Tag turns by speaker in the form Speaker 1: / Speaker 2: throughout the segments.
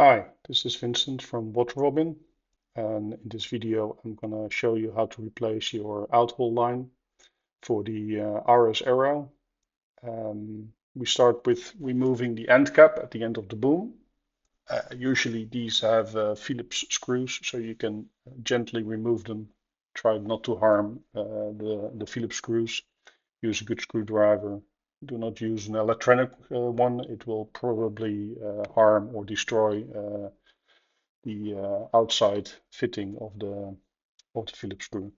Speaker 1: Hi, this is Vincent from WaterRobin, and in this video I'm going to show you how to replace your outhaul line for the RS Aero. We start with removing the end cap at the end of the boom. Usually these have Phillips screws, so you can gently remove them. Try not to harm the Phillips screws. Use a good screwdriver. Do not use an electronic one. It will probably harm or destroy the outside fitting of the Phillips screw.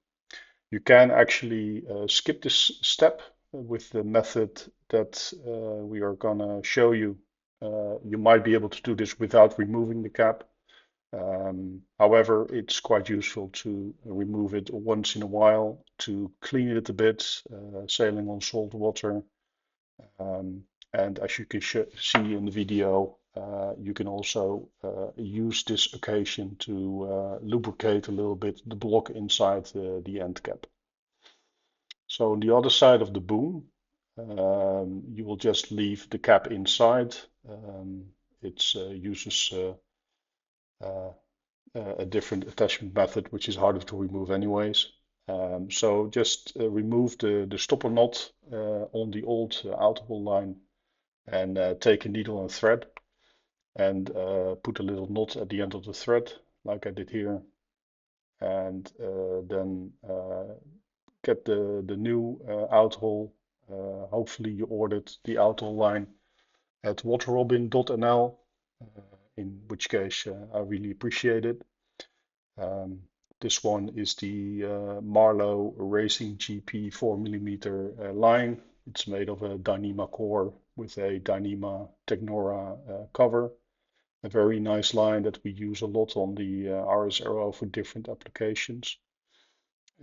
Speaker 1: You can actually skip this step with the method that we are gonna show you. You might be able to do this without removing the cap. However, it's quite useful to remove it once in a while to clean it a bit, sailing on salt water. Um, and as you can see in the video, you can also use this occasion to lubricate a little bit the block inside the end cap. So on the other side of the boom, you will just leave the cap inside. It uses uh, a different attachment method, which is harder to remove anyways. So just remove the stopper knot on the old outhole line and take a needle and thread and put a little knot at the end of the thread, like I did here, and then get the new outhole. Hopefully you ordered the outhole line at WaterRobin.nl, in which case I really appreciate it. Um, this one is the Marlow Racing GP 4mm line. It's made of a Dyneema core with a Dyneema Technora cover. A very nice line that we use a lot on the RS Aero for different applications.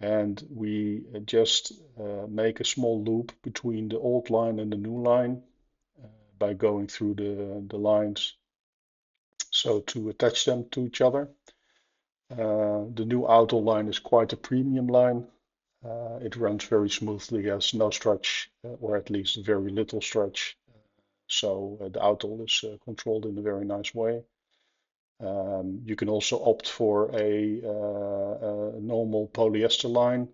Speaker 1: And we just make a small loop between the old line and the new line by going through the lines so to attach them to each other. The new outer line is quite a premium line. It runs very smoothly, has no stretch, or at least very little stretch. So the outhole is controlled in a very nice way. You can also opt for a normal polyester line,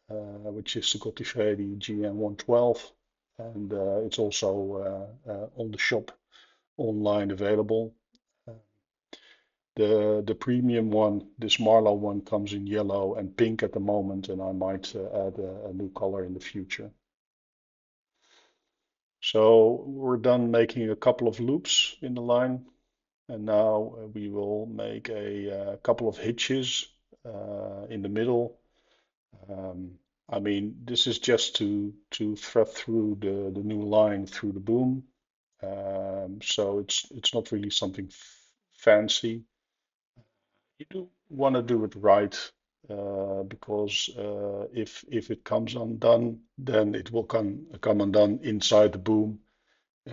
Speaker 1: which is the Gottifredi GM112, and it's also on the shop online available. The premium one, this Marlow one, comes in yellow and pink at the moment, and I might add a new color in the future. So we're done making a couple of loops in the line, and now we will make a couple of hitches in the middle. I mean, this is just to thread through the new line through the boom. So it's not really something fancy. You do want to do it right, because if it comes undone, then it will come undone inside the boom,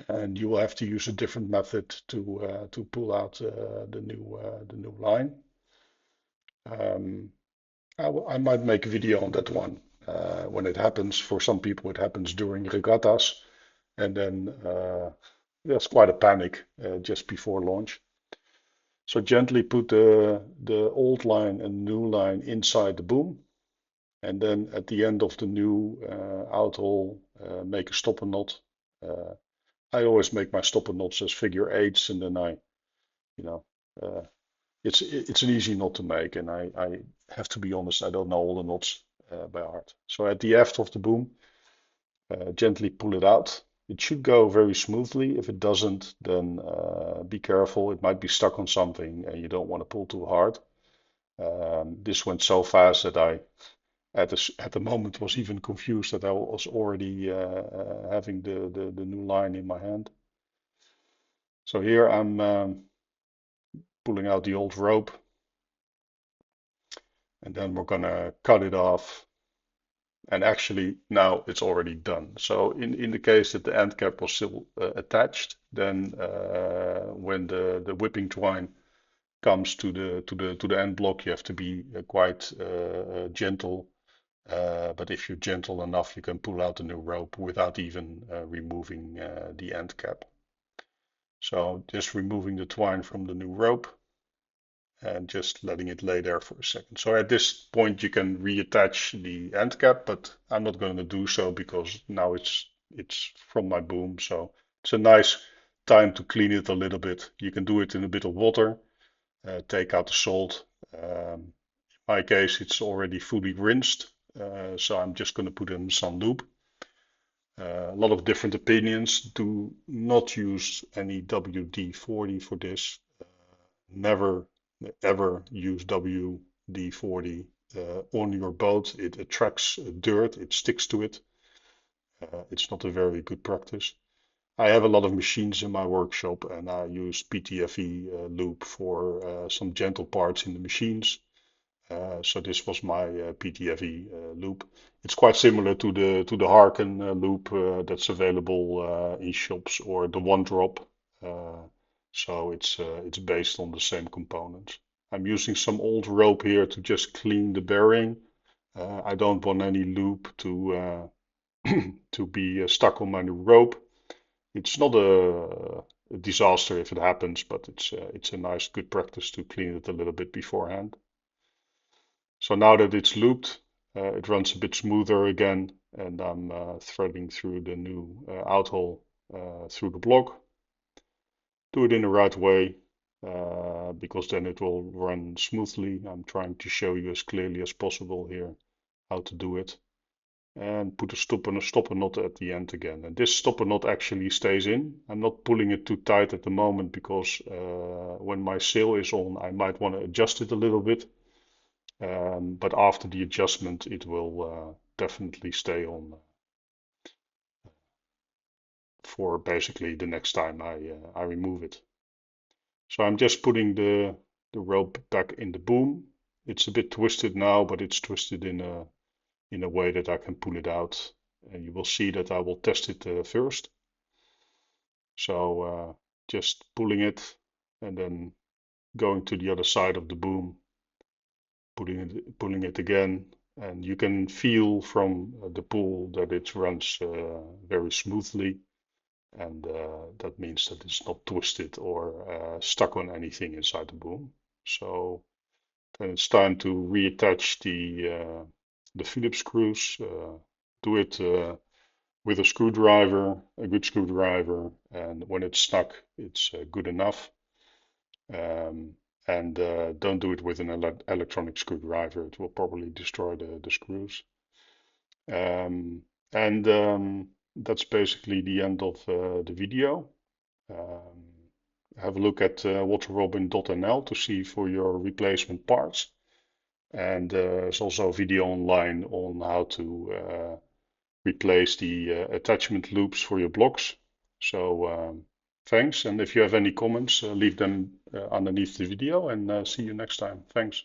Speaker 1: and you will have to use a different method to pull out the new line. Um, I might make a video on that one when it happens. For some people, it happens during regattas, and then there's quite a panic just before launch. So gently put the old line and new line inside the boom, and then at the end of the new outhole, make a stopper knot. Uh, I always make my stopper knots as figure eights, and then you know, uh, it's an easy knot to make, and I have to be honest, I don't know all the knots by heart. So at the aft of the boom, gently pull it out. It should go very smoothly. If it doesn't, then be careful. It might be stuck on something and you don't want to pull too hard. This went so fast that I, at the moment, was even confused that I was already having the new line in my hand. So here I'm pulling out the old rope, and then we're gonna cut it off. And actually now it's already done. So in the case that the end cap was still attached, then when the whipping twine comes to the end block, you have to be quite gentle. But if you're gentle enough, you can pull out the new rope without even removing the end cap. So just removing the twine from the new rope and just letting it lay there for a second. So at this point you can reattach the end cap, but I'm not going to do so because now it's from my boom. So it's a nice time to clean it a little bit. You can do it in a bit of water, take out the salt. In my case, it's already fully rinsed, so I'm just going to put in some lube. A lot of different opinions. Do not use any WD-40 for this. Never ever use WD-40 on your boat. It attracts dirt, it sticks to it. It's not a very good practice. I have a lot of machines in my workshop and I use PTFE lube for some gentle parts in the machines. So this was my PTFE lube. It's quite similar to the Harken lube that's available in shops or the One Drop. So it's based on the same components. I'm using some old rope here to just clean the bearing. I don't want any lube to be stuck on my new rope. It's not a disaster if it happens, but it's a nice good practice to clean it a little bit beforehand. So now that it's looped, it runs a bit smoother again, and I'm threading through the new outhole through the block. Do it in the right way, because then it will run smoothly. I'm trying to show you as clearly as possible here how to do it. And put a stopper knot at the end again. And this stopper knot actually stays in. I'm not pulling it too tight at the moment because when my sail is on, I might want to adjust it a little bit. But after the adjustment, it will definitely stay on for basically the next time I remove it. So I'm just putting the rope back in the boom. It's a bit twisted now, but it's twisted in a way that I can pull it out. And you will see that I will test it first. So just pulling it and then going to the other side of the boom, pulling it again, and you can feel from the pull that it runs very smoothly, and that means that it's not twisted or stuck on anything inside the boom. So then it's time to reattach the Phillips screws. Do it with a screwdriver, a good screwdriver, and when it's stuck, it's good enough. And don't do it with an electronic screwdriver. It will probably destroy the screws. And that's basically the end of the video. Um, have a look at WaterRobin.nl to see for your replacement parts. And there's also a video online on how to replace the attachment loops for your blocks. So thanks, and if you have any comments, leave them underneath the video, and see you next time. Thanks.